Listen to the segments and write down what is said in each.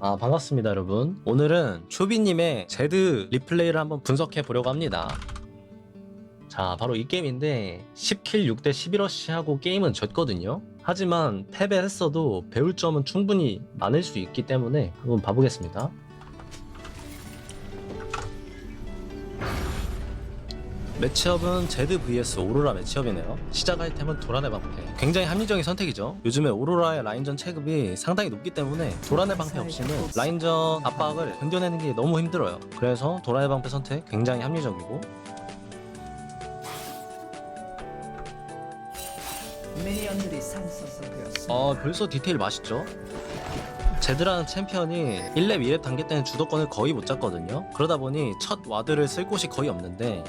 반갑습니다 여러분. 오늘은 초비님의 제드 리플레이를 한번 분석해 보려고 합니다. 자, 바로 이 게임인데 10킬 6대 11러시 하고 게임은 졌거든요. 하지만 패배했어도 배울 점은 충분히 많을 수 있기 때문에 한번 봐보겠습니다. 매치업은 제드 vs 오로라 매치업이네요. 시작 아이템은 도란의 방패. 굉장히 합리적인 선택이죠. 요즘에 오로라의 라인전 체급이 상당히 높기 때문에 도란의 방패 없이는 라인전 압박을 견뎌내는 게 너무 힘들어요. 그래서 도란의 방패 선택 굉장히 합리적이고, 미니언들이 산소되었습니다. 벌써 디테일 맛있죠? 제드라는 챔피언이 1렙 2렙 단계 때는 주도권을 거의 못 잡거든요. 그러다 보니 첫 와드를 쓸 곳이 거의 없는데,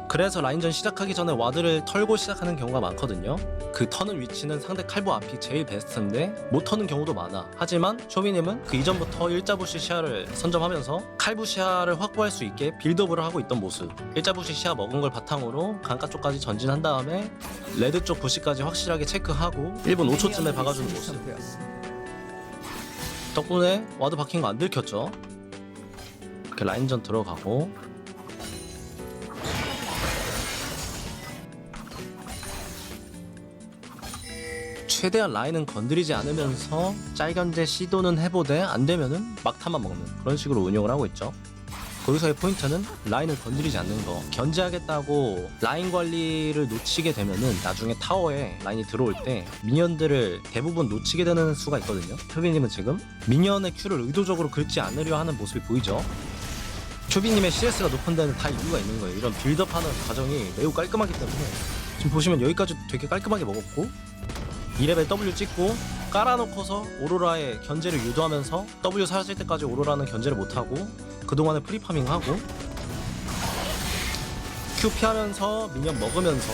그래서 라인전 시작하기 전에 와드를 털고 시작하는 경우가 많거든요. 그 터는 위치는 상대 칼부 앞이 제일 베스트인데 못 터는 경우도 많아. 하지만 쇼비님은 그 이전부터 일자부시 시야를 선점하면서 칼부 시야를 확보할 수 있게 빌드업을 하고 있던 모습. 일자부시 시야 먹은 걸 바탕으로 강가 쪽까지 전진한 다음에 레드 쪽 부시까지 확실하게 체크하고 1분 5초쯤에 박아주는 모습. 덕분에 와드 박힌 거 안 들켰죠. 이렇게 라인전 들어가고, 최대한 라인은 건드리지 않으면서 짤견제 시도는 해보되 안되면은 막타만 먹는 그런 식으로 운영을 하고 있죠. 거기서의 포인트는 라인을 건드리지 않는 거. 견제하겠다고 라인 관리를 놓치게 되면은 나중에 타워에 라인이 들어올 때 미니언들을 대부분 놓치게 되는 수가 있거든요. 초비님은 지금 미니언의 큐를 의도적으로 긁지 않으려 하는 모습이 보이죠. 초비님의 CS가 높은 데는 다 이유가 있는 거예요. 이런 빌드업하는 과정이 매우 깔끔하기 때문에 지금 보시면 여기까지 되게 깔끔하게 먹었고, 2레벨 W 찍고 깔아놓고서 오로라의 견제를 유도하면서 W 사라질 때까지 오로라는 견제를 못하고 그동안에 프리파밍하고 Q 피하면서 미니언 먹으면서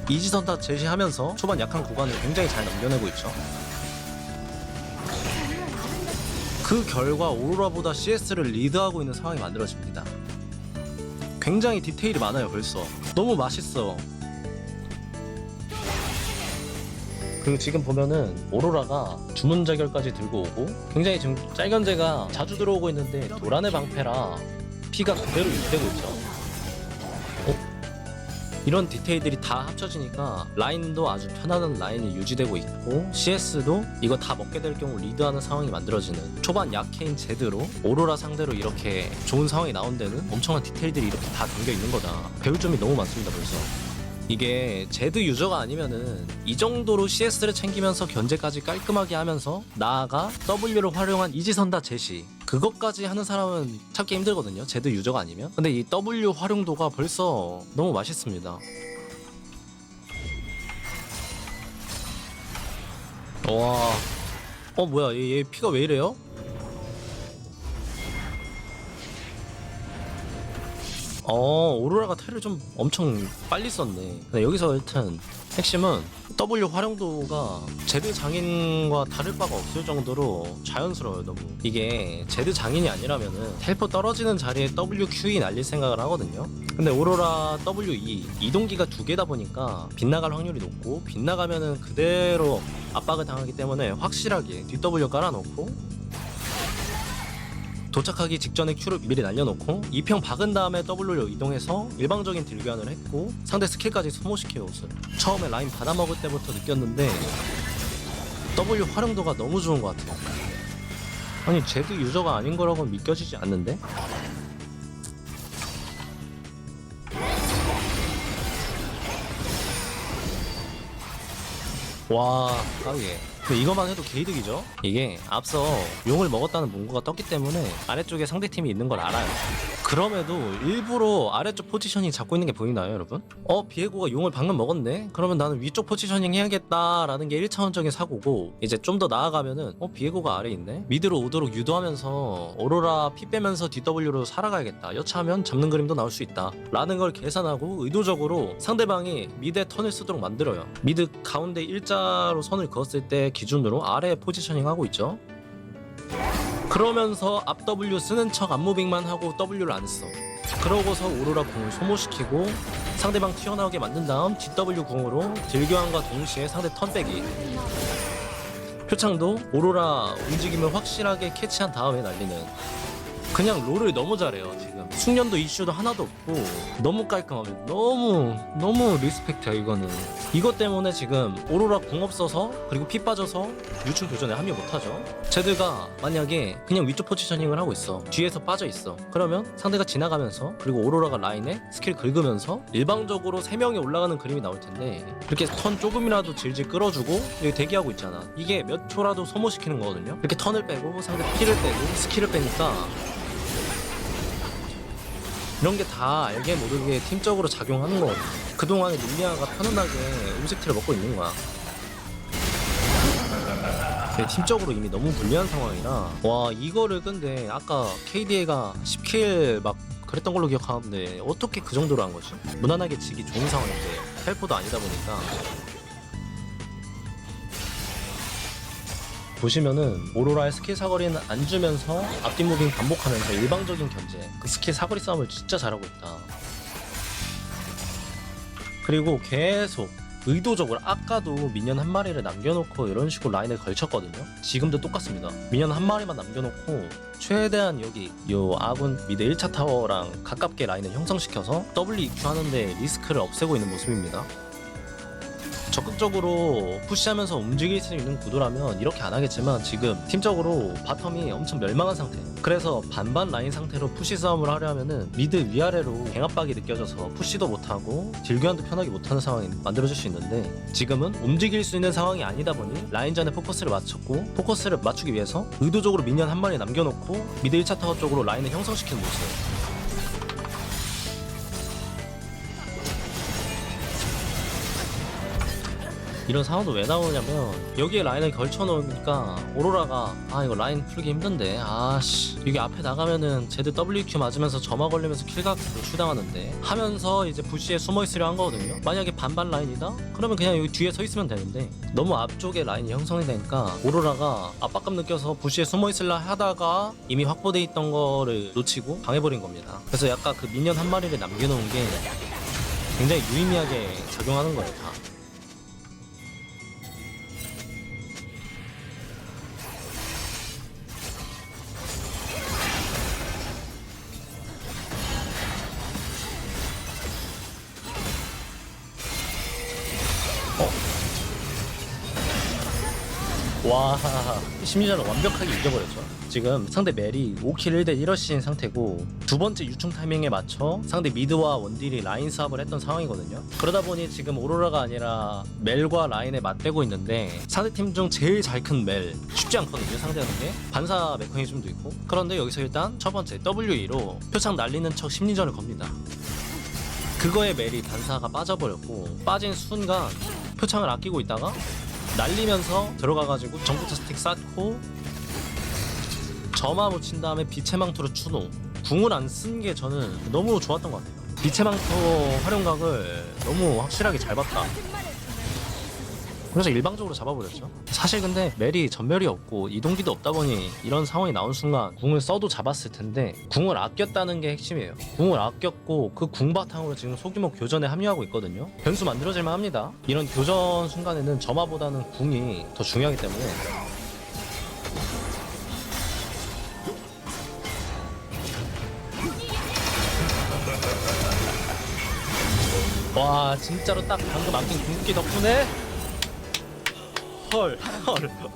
이지선다 제시하면서 초반 약한 구간을 굉장히 잘 넘겨내고 있죠. 그 결과 오로라보다 CS를 리드하고 있는 상황이 만들어집니다. 굉장히 디테일이 많아요. 벌써 너무 맛있어. 그리고 지금 보면은 오로라가 주문자결까지 들고 오고, 굉장히 지금 짤견제가 자주 들어오고 있는데 도란의 방패라 피가 그대로 유지되고 있죠. 이런 디테일들이 다 합쳐지니까 라인도 아주 편안한 라인이 유지되고 있고, CS도 이거 다 먹게 될 경우 리드하는 상황이 만들어지는, 초반 약해인 제드로 오로라 상대로 이렇게 좋은 상황이 나온 데는 엄청난 디테일들이 이렇게 다 담겨 있는 거다. 배울 점이 너무 많습니다. 벌써 이게 제드 유저가 아니면은 이 정도로 CS를 챙기면서 견제까지 깔끔하게 하면서 나아가 W를 활용한 이지선다 제시, 그것까지 하는 사람은 찾기 힘들거든요. 제드 유저가 아니면. 근데 이 W 활용도가 벌써 너무 맛있습니다. 와, 뭐야, 얘 피가 왜 이래요? 오로라가 텔을 좀 엄청 빨리 썼네. 근데 여기서 일단 핵심은 W 활용도가 제드 장인과 다를 바가 없을 정도로 자연스러워요. 너무 이게 제드 장인이 아니라면은 텔포 떨어지는 자리에 WQE 날릴 생각을 하거든요. 근데 오로라 WE 이동기가 두 개다 보니까 빗나갈 확률이 높고, 빗나가면은 그대로 압박을 당하기 때문에 확실하게 DW 깔아놓고 도착하기 직전에 Q를 미리 날려놓고 2평 박은 다음에 W로 이동해서 일방적인 딜교환을 했고, 상대 스킬까지 소모시켜요. 옷을 처음에 라인 받아먹을 때부터 느꼈는데 W 활용도가 너무 좋은 것 같아요. 아니, 제드 유저가 아닌 거라고는 믿겨지지 않는데? 와, 깜이게. 근데 이것만 해도 개이득이죠? 이게 앞서 용을 먹었다는 문구가 떴기 때문에 아래쪽에 상대팀이 있는 걸 알아요. 그럼에도 일부러 아래쪽 포지셔닝 잡고 있는 게 보이나요, 여러분? 비에고가 용을 방금 먹었네? 그러면 나는 위쪽 포지셔닝 해야겠다라는 게 1차원적인 사고고, 이제 좀 더 나아가면은 비에고가 아래 있네? 미드로 오도록 유도하면서 오로라 피 빼면서 DW로 살아가야겠다. 여차하면 잡는 그림도 나올 수 있다 라는 걸 계산하고 의도적으로 상대방이 미드에 턴을 쓰도록 만들어요. 미드 가운데 일자로 선을 그었을 때 기준으로 아래에 포지셔닝 하고 있죠. 그러면서 앞 W 쓰는 척 앞무빙만 하고 W를 안 써. 그러고서 오로라 궁을 소모시키고 상대방 튀어나오게 만든 다음 DW 궁으로 딜교환과 동시에 상대 턴 빼기. 표창도 오로라 움직임을 확실하게 캐치한 다음에 날리는, 그냥 롤을 너무 잘해요. 지금 숙련도 이슈도 하나도 없고 너무 깔끔하게 너무 리스펙트야. 이거는 이것 때문에 지금 오로라 궁 없어서 그리고 피 빠져서 유충 교전에 합류 못하죠. 제드가 만약에 그냥 위쪽 포지셔닝을 하고 있어, 뒤에서 빠져 있어, 그러면 상대가 지나가면서 그리고 오로라가 라인에 스킬 긁으면서 일방적으로 3명이 올라가는 그림이 나올 텐데, 이렇게 턴 조금이라도 질질 끌어주고 여기 대기하고 있잖아. 이게 몇 초라도 소모시키는 거거든요. 이렇게 턴을 빼고 상대 피를 빼고 스킬을 빼니까 이런 게 다 알게 모르게 팀적으로 작용하는 거거든. 그동안에 릴리아가 편안하게 음식티를 먹고 있는 거야. 팀적으로 이미 너무 불리한 상황이라, 와 이거를 근데 아까 KDA가 10킬 막 그랬던 걸로 기억하는데 어떻게 그 정도로 한 거지? 무난하게 지기 좋은 상황인데 헬포도 아니다 보니까. 보시면은 오로라의 스킬 사거리는 안 주면서 앞뒤 무빙 반복하면서 일방적인 견제, 그 스킬 사거리 싸움을 진짜 잘하고 있다. 그리고 계속 의도적으로 아까도 미니언 한 마리를 남겨놓고 이런 식으로 라인을 걸쳤거든요. 지금도 똑같습니다. 미니언 한 마리만 남겨놓고 최대한 여기 요 아군 미드 1차 타워랑 가깝게 라인을 형성시켜서 WEQ 하는데 리스크를 없애고 있는 모습입니다. 적극적으로 푸시하면서 움직일 수 있는 구도라면 이렇게 안 하겠지만 지금 팀적으로 바텀이 엄청 멸망한 상태. 그래서 반반 라인 상태로 푸시 싸움을 하려 하면은 미드 위아래로 갱압박이 느껴져서 푸시도 못하고 딜교환도 편하게 못하는 상황이 만들어질 수 있는데, 지금은 움직일 수 있는 상황이 아니다 보니 라인전에 포커스를 맞췄고, 포커스를 맞추기 위해서 의도적으로 미니언 한 마리 남겨놓고 미드 1차 타워 쪽으로 라인을 형성시키는 모습. 이런 상황도 왜 나오냐면, 여기에 라인을 걸쳐놓으니까 오로라가 아 이거 라인 풀기 힘든데, 아씨 여기 앞에 나가면은 제드 WQ 맞으면서 점화 걸리면서 킬각 노출당하는데 하면서 이제 부시에 숨어있으려 한 거거든요. 만약에 반반 라인이다? 그러면 그냥 여기 뒤에 서 있으면 되는데 너무 앞쪽에 라인이 형성이 되니까 오로라가 압박감 느껴서 부시에 숨어있으려 하다가 이미 확보돼 있던 거를 놓치고 당해버린 겁니다. 그래서 약간 그 미니언 한 마리를 남겨놓은 게 굉장히 유의미하게 작용하는 거예요. 다. 와, 심리전을 완벽하게 이겨버렸죠. 지금 상대 멜이 5킬 1대 1러시인 상태고, 두 번째 유충 타이밍에 맞춰 상대 미드와 원딜이 라인 싸움을 했던 상황이거든요. 그러다 보니 지금 오로라가 아니라 멜과 라인에 맞대고 있는데, 상대팀 중 제일 잘 큰 멜 쉽지 않거든요. 상대하는 게 반사 메커니즘도 있고. 그런데 여기서 일단 첫 번째 WE로 표창 날리는 척 심리전을 겁니다. 그거에 멜이 반사가 빠져버렸고, 빠진 순간 표창을 아끼고 있다가 날리면서 들어가가지고 정부터 스틱 쌓고 점화 묻힌 다음에 빛의 망토로 추노. 궁을 안 쓴 게 저는 너무 좋았던 것 같아요. 빛의 망토 활용각을 너무 확실하게 잘 봤다. 그래서 일방적으로 잡아버렸죠. 사실 근데 멜이 전멸이 없고 이동기도 없다 보니 이런 상황이 나온 순간 궁을 써도 잡았을 텐데, 궁을 아꼈다는 게 핵심이에요. 궁을 아꼈고 그 궁 바탕으로 지금 소규모 교전에 합류하고 있거든요. 변수 만들어질만 합니다. 이런 교전 순간에는 점화보다는 궁이 더 중요하기 때문에. 와 진짜로 딱 방금 아낀 궁극기 덕분에 헐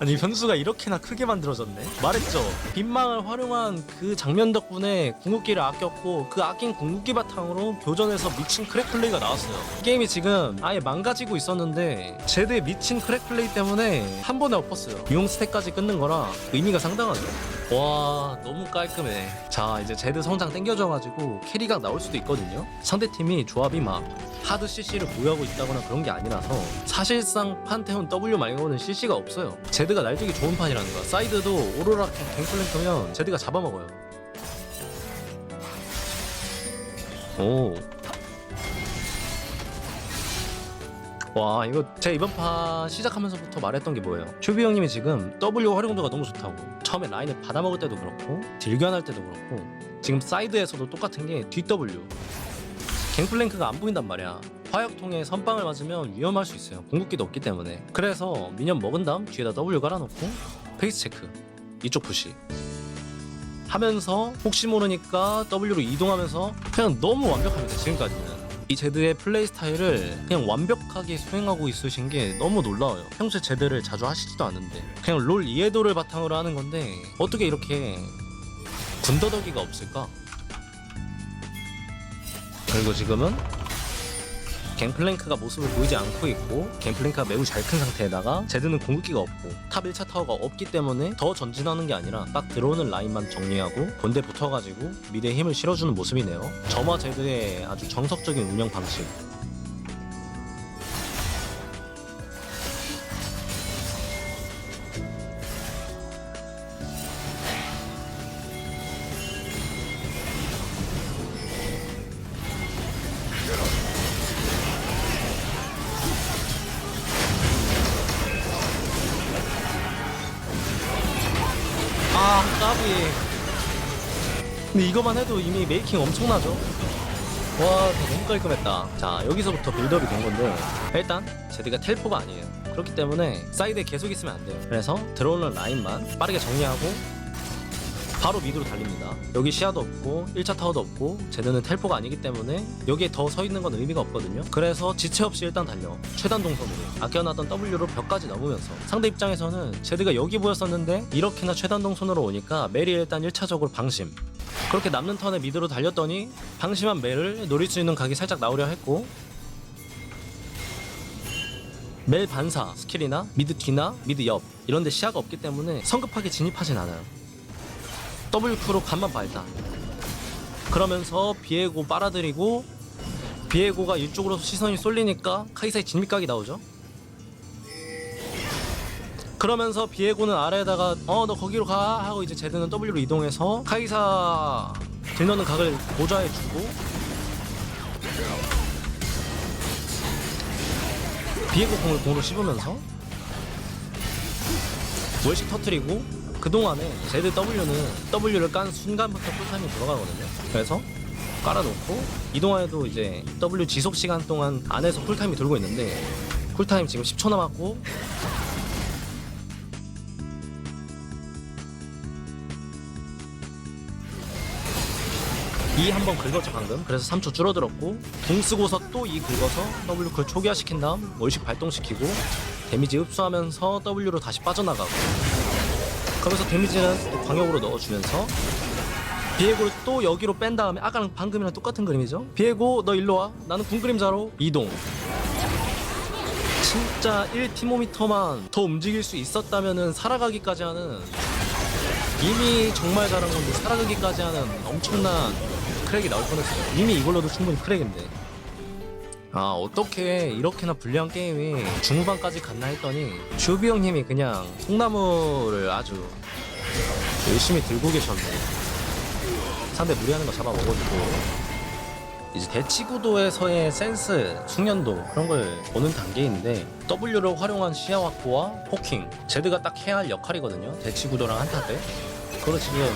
아니 변수가 이렇게나 크게 만들어졌네. 말했죠, 빗망을 활용한 그 장면 덕분에 궁극기를 아꼈고 그 아낀 궁극기 바탕으로 교전에서 미친 크랙 플레이가 나왔어요. 게임이 지금 아예 망가지고 있었는데 제드의 미친 크랙 플레이 때문에 한 번에 엎었어요. 용 스택까지 끊는 거라 의미가 상당하죠. 와 너무 깔끔해. 자 이제 제드 성장 땡겨져가지고 캐리가 나올 수도 있거든요. 상대팀이 조합이 막 하드 CC를 보유하고 있다거나 그런 게 아니라서 사실상 판테온 W 말고는 CC가 없어요. 제드가 날뛰기 좋은 판이라는 거야. 사이드도 오로라 갱플랭크면 제드가 잡아먹어요. 오. 와 이거 제가 이번 판 시작하면서부터 말했던 게 뭐예요? 큐비 형님이 지금 W 활용도가 너무 좋다고. 처음에 라인을 받아먹을 때도 그렇고 딜견할 때도 그렇고 지금 사이드에서도 똑같은 게 DW 갱플랭크가 안 보인단 말이야. 화약통에 선빵을 맞으면 위험할 수 있어요. 궁극기도 없기 때문에. 그래서 미니언 먹은 다음 뒤에다 W 깔아놓고 페이스 체크, 이쪽 푸시 하면서 혹시 모르니까 W로 이동하면서 그냥 너무 완벽합니다. 지금까지는 이 제드의 플레이 스타일을 그냥 완벽하게 수행하고 있으신 게 너무 놀라워요. 평소에 제드를 자주 하시지도 않는데 그냥 롤 이해도를 바탕으로 하는 건데 어떻게 이렇게 군더더기가 없을까? 그리고 지금은 갱플랭크가 모습을 보이지 않고 있고 갱플랭크가 매우 잘 큰 상태에다가 제드는 공격기가 없고 탑 1차 타워가 없기 때문에 더 전진하는 게 아니라 딱 들어오는 라인만 정리하고 본대 붙어가지고 미드에 힘을 실어주는 모습이네요. 점화 제드의 아주 정석적인 운영 방식. 아, 까비. 근데 이거만 해도 이미 메이킹 엄청나죠? 와, 너무 깔끔했다. 자, 여기서부터 빌드업이 된 건데 일단 제드가 텔포가 아니에요. 그렇기 때문에 사이드에 계속 있으면 안 돼요. 그래서 들어오는 라인만 빠르게 정리하고 바로 미드로 달립니다. 여기 시야도 없고 1차 타워도 없고 제드는 텔포가 아니기 때문에 여기에 더 서 있는 건 의미가 없거든요. 그래서 지체 없이 일단 달려 최단 동선으로 아껴놨던 W로 벽까지 넘으면서 상대 입장에서는 제드가 여기 보였었는데 이렇게나 최단 동선으로 오니까 멜이 일단 1차적으로 방심. 그렇게 남는 턴에 미드로 달렸더니 방심한 멜을 노릴 수 있는 각이 살짝 나오려 했고 멜 반사 스킬이나 미드 뒤나 미드 옆 이런데 시야가 없기 때문에 성급하게 진입하진 않아요. W큐로 간만 봐 일단. 그러면서 비에고 빨아들이고 비에고가 이쪽으로 시선이 쏠리니까 카이사의 진입각이 나오죠. 그러면서 비에고는 아래에다가 너 거기로 가 하고 이제 제드는 W로 이동해서 카이사 들넣는 각을 보좌해주고 비에고 공을 공으로 씹으면서 월식 터트리고 그동안에 제드 W는 W를 깐 순간부터 쿨타임이 들어가거든요. 그래서 깔아놓고 이동안에도 이제 W 지속 시간 동안 안에서 쿨타임이 돌고 있는데 쿨타임 지금 10초 남았고 이 한번 긁었죠 방금. 그래서 3초 줄어들었고 궁 쓰고서 또 이 긁어서 W 쿨 초기화시킨 다음 월식 발동시키고 데미지 흡수하면서 W로 다시 빠져나가고 그러면서 데미지는 또 광역으로 넣어주면서 비에고를 또 여기로 뺀 다음에 아까랑 방금이랑 똑같은 그림이죠. 비에고 너 일로 와. 나는 궁 그림자로 이동. 진짜 1티모미터만 더 움직일 수 있었다면은 살아가기까지 하는 이미 정말 잘한 건데 살아가기까지 하는 엄청난 크랙이 나올 뻔했어요. 이미 이걸로도 충분히 크랙인데 아 어떻게 이렇게나 불리한 게임이 중후반까지 갔나 했더니 슈비 형님이 그냥 통나무를 아주 열심히 들고 계셨네. 상대 무리하는 거 잡아 먹어주고 이제 대치구도에서의 센스, 숙련도 그런 걸 보는 단계인데 W를 활용한 시야 확보와 포킹 제드가 딱 해야 할 역할이거든요. 대치구도랑 한타 때 그걸 지금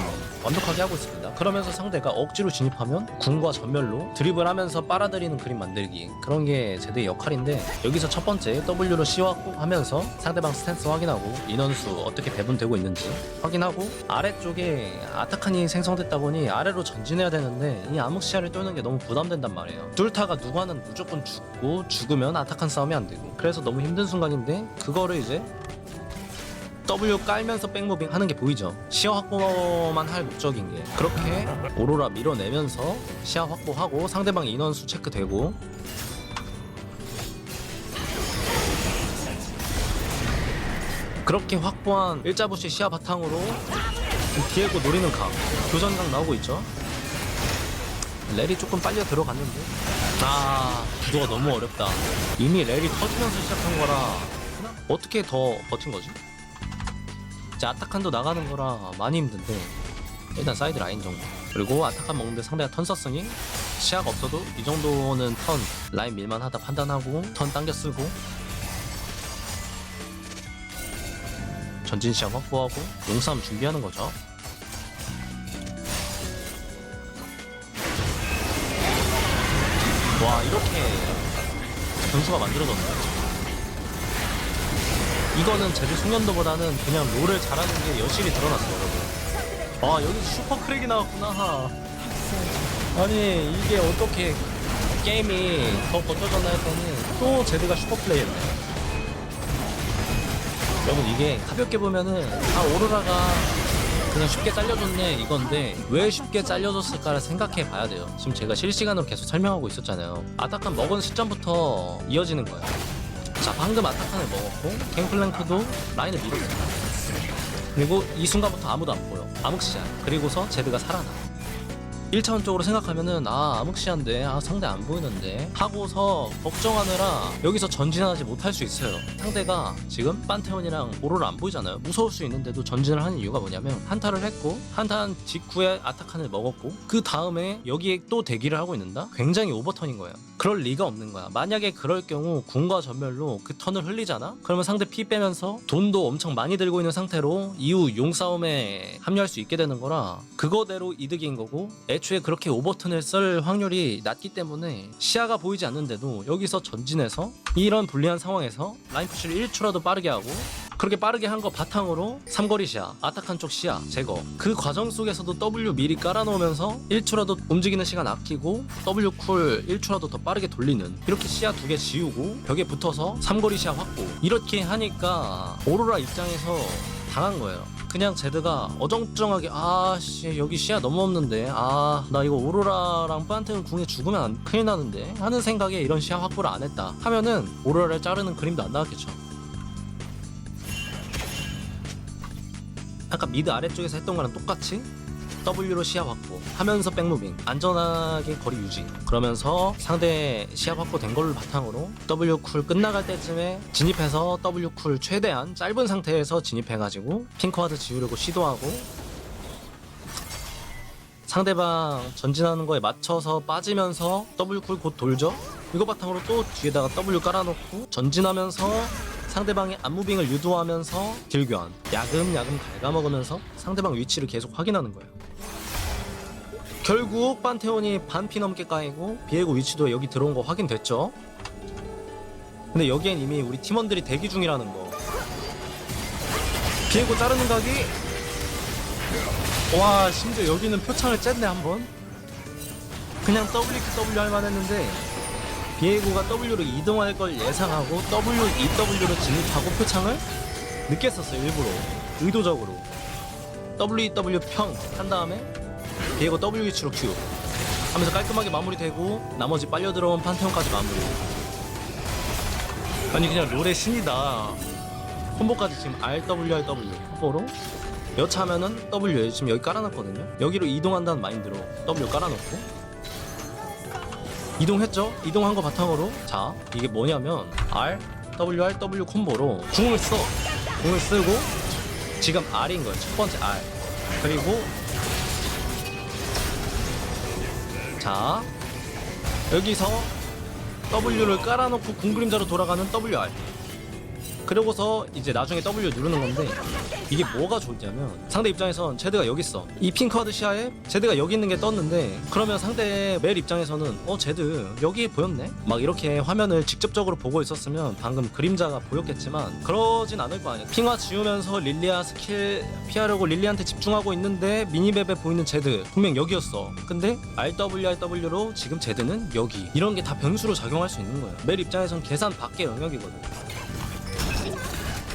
완벽하게 하고 있습니다. 그러면서 상대가 억지로 진입하면 궁과 전멸로 드리블하면서 빨아들이는 그림 만들기 그런 게 제드의 역할인데 여기서 첫 번째 W로 시야 확보하면서 상대방 스탠스 확인하고 인원수 어떻게 배분되고 있는지 확인하고 아래쪽에 아타칸이 생성됐다 보니 아래로 전진해야 되는데 이 암흑 시야를 뚫는 게 너무 부담된단 말이에요. 뚫다가 누구 하나는 무조건 죽고 죽으면 아타칸 싸움이 안 되고 그래서 너무 힘든 순간인데 그거를 이제 W 깔면서 백무빙 하는 게 보이죠. 시야 확보만 할 목적인 게 그렇게 오로라 밀어내면서 시야 확보하고 상대방 인원수 체크되고 그렇게 확보한 일자부시 시야 바탕으로 디에고 노리는 각 교전각 나오고 있죠. 렐이 조금 빨려 들어갔는데 구도가 너무 어렵다. 이미 렐이 터지면서 시작한 거라 어떻게 더 버틴 거지? 이제 아타칸도 나가는 거라 많이 힘든데 일단 사이드 라인 정도 그리고 아타칸 먹는데 상대가 턴 썼으니 시야가 없어도 이 정도는 턴 라인 밀만하다 판단하고 턴 당겨 쓰고 전진 시야 확보하고 용싸움 준비하는 거죠. 와 이렇게 변수가 만들어졌네. 이거는 제주 숙련도보다는 그냥 롤을 잘하는 게 여실히 드러났어요 여러분. 아 여기 슈퍼 크랙이 나왔구나. 아니 이게 어떻게 게임이 더 버텨졌나 했더니 또 제드가 슈퍼 플레이했네. 여러분 이게 가볍게 보면은 아 오로라가 그냥 쉽게 잘려줬네 이건데 왜 쉽게 잘려줬을까를 생각해 봐야 돼요. 지금 제가 실시간으로 계속 설명하고 있었잖아요. 아타칸 먹은 시점부터 이어지는 거예요. 자 방금 아타칸을 먹었고 갱플랭크도 라인을 밀었습니다. 그리고 이 순간부터 아무도 안 보여. 암흑시야. 그리고서 제드가 살아나. 1차원적으로 생각하면은 아 암흑시한데 아 상대 안 보이는데 하고서 걱정하느라 여기서 전진하지 못할 수 있어요. 상대가 지금 판테온이랑 오로라 안 보이잖아요. 무서울 수 있는데도 전진을 하는 이유가 뭐냐면 한타를 했고 한타 직후에 아타칸을 먹었고 그 다음에 여기에 또 대기를 하고 있는다? 굉장히 오버턴인 거예요. 그럴 리가 없는 거야. 만약에 그럴 경우 궁과 전멸로 그 턴을 흘리잖아? 그러면 상대 피 빼면서 돈도 엄청 많이 들고 있는 상태로 이후 용싸움에 합류할 수 있게 되는 거라 그거대로 이득인 거고 애초에 그렇게 오버턴을 쓸 확률이 낮기 때문에 시야가 보이지 않는데도 여기서 전진해서 이런 불리한 상황에서 라인 푸시를 1초라도 빠르게 하고 그렇게 빠르게 한 거 바탕으로 삼거리 시야, 아타칸 쪽 시야 제거. 그 과정 속에서도 W 미리 깔아놓으면서 1초라도 움직이는 시간 아끼고 W 쿨 1초라도 더 빠르게 돌리는 이렇게 시야 2개 지우고 벽에 붙어서 삼거리 시야 확보. 이렇게 하니까 오로라 입장에서 당한 거예요. 그냥 제드가 어정쩡하게 아씨 여기 시야 너무 없는데 아 나 이거 오로라랑 판테온 궁에 죽으면 큰일 나는데 하는 생각에 이런 시야 확보를 안 했다 하면은 오로라를 자르는 그림도 안 나왔겠죠. 아까 미드 아래쪽에서 했던 거랑 똑같이 W로 시야 확보 하면서 백무빙 안전하게 거리 유지 그러면서 상대 시야 확보 된 걸로 바탕으로 W 쿨 끝나갈 때쯤에 진입해서 W 쿨 최대한 짧은 상태에서 진입해가지고 핑크와드 지우려고 시도하고 상대방 전진하는 거에 맞춰서 빠지면서 W 쿨 곧 돌죠. 이거 바탕으로 또 뒤에다가 W 깔아놓고 전진하면서 상대방의 안무빙을 유도하면서 딜교환 야금야금 갉아먹으면서 상대방 위치를 계속 확인하는 거예요. 결국 판테온이 반피 넘게 까이고 비에고 위치도 여기 들어온 거 확인됐죠. 근데 여기엔 이미 우리 팀원들이 대기 중이라는 거. 비에고 자르는 각이 와 심지어 여기는 표창을 쨌네 한번. 그냥 WQW 할만 했는데 비에고가 W로 이동할 걸 예상하고 WEW로 진입하고 표창을 늦게 썼어요. 일부러 의도적으로 WEW 평 한 다음에 비에고 WH로 Q 하면서 깔끔하게 마무리되고 나머지 빨려 들어온 판테온까지 마무리. 아니 그냥 롤의 신이다. 콤보까지 지금 RWRW 콤보로 여차하면은 W 지금 여기 깔아놨거든요. 여기로 이동한다는 마인드로 W 깔아놓고 이동했죠? 이동한 거 바탕으로 자 이게 뭐냐면 RWRW 콤보로 궁을 써. 궁을 쓰고 지금 R인 거예요. 첫 번째 R 그리고 자 여기서 W를 깔아놓고 궁 그림자로 돌아가는 WR 그러고서 이제 나중에 W 누르는 건데 이게 뭐가 좋냐면 상대 입장에선 제드가 여기 있어. 이 핑크와드 시야에 제드가 여기 있는 게 떴는데 그러면 상대 멜 입장에서는 제드 여기 보였네? 막 이렇게 화면을 직접적으로 보고 있었으면 방금 그림자가 보였겠지만 그러진 않을 거 아니야. 핑화 지우면서 릴리아 스킬 피하려고 릴리한테 집중하고 있는데 미니맵에 보이는 제드 분명 여기였어. 근데 RWRW로 지금 제드는 여기. 이런 게 다 변수로 작용할 수 있는 거예요. 멜 입장에선 계산 밖의 영역이거든.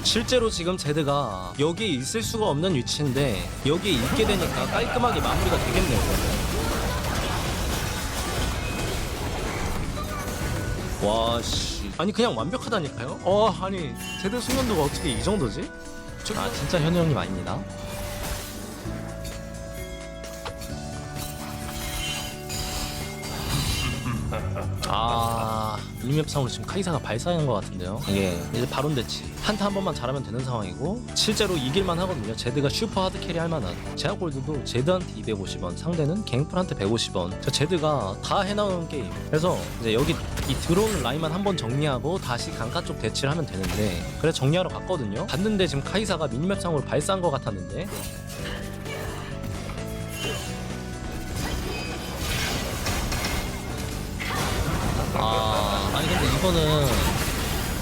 실제로 지금 제드가 여기에 있을 수가 없는 위치인데 여기에 있게 되니까 깔끔하게 마무리가 되겠네요. 와씨 아니 그냥 완벽하다니까요. 아니 제드 숙련도가 어떻게 이 정도지? 아 진짜 현우 형님 아닙니다. 미니맵상으로 지금 카이사가 발사한 것 같은데요. 이게 이제 바론 대치 한타 한 번만 잘하면 되는 상황이고 실제로 이길만 하거든요. 제드가 슈퍼 하드 캐리 할만한 제아골드도 제드한테 250원 상대는 갱플한테 150원 저 제드가 다 해나오는 게임. 그래서 이제 여기 이 들어오는 라인만 한번 정리하고 다시 강가 쪽 대치를 하면 되는데 그래 정리하러 갔거든요. 갔는데 지금 카이사가 미니맵상으로 발사한 것 같았는데 이거는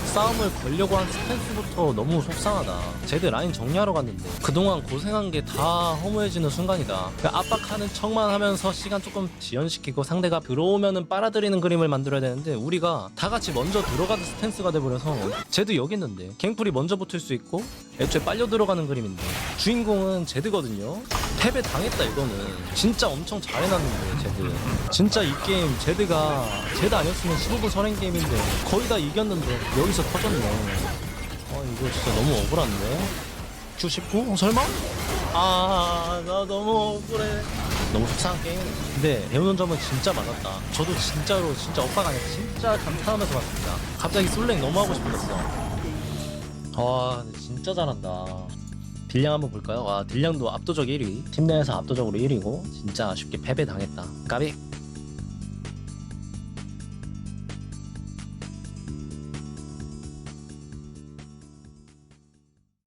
싸움을 걸려고 한 스탠스부터 너무 속상하다. 제드 라인 정리하러 갔는데 그동안 고생한 게 다 허무해지는 순간이다. 그러니까 압박하는 척만 하면서 시간 조금 지연시키고 상대가 들어오면은 빨아들이는 그림을 만들어야 되는데 우리가 다 같이 먼저 들어가는 스탠스가 돼버려서 제드 여기 있는데 갱플이 먼저 붙을 수 있고 애초에 빨려 들어가는 그림인데 주인공은 제드거든요. 패배 당했다. 이거는 진짜 엄청 잘해놨는데 제드 진짜 이 게임 제드 아니었으면 15분 선행 게임인데 거의 다 이겼는데 여기서 터졌네. 이거 진짜 너무 억울한데. Q19? 설마? 나 너무 억울해. 너무 속상한 게임. 근데 배우는 점은 진짜 많았다. 저도 진짜로 진짜 억까가 아니라 진짜 감탄하면서 봤습니다. 갑자기 솔랭 너무 하고 싶어졌어. 근데 진짜 잘한다. 딜량 한번 볼까요? 딜량도 압도적 1위. 팀 내에서 압도적으로 1위고 진짜 쉽게 패배 당했다. 까비.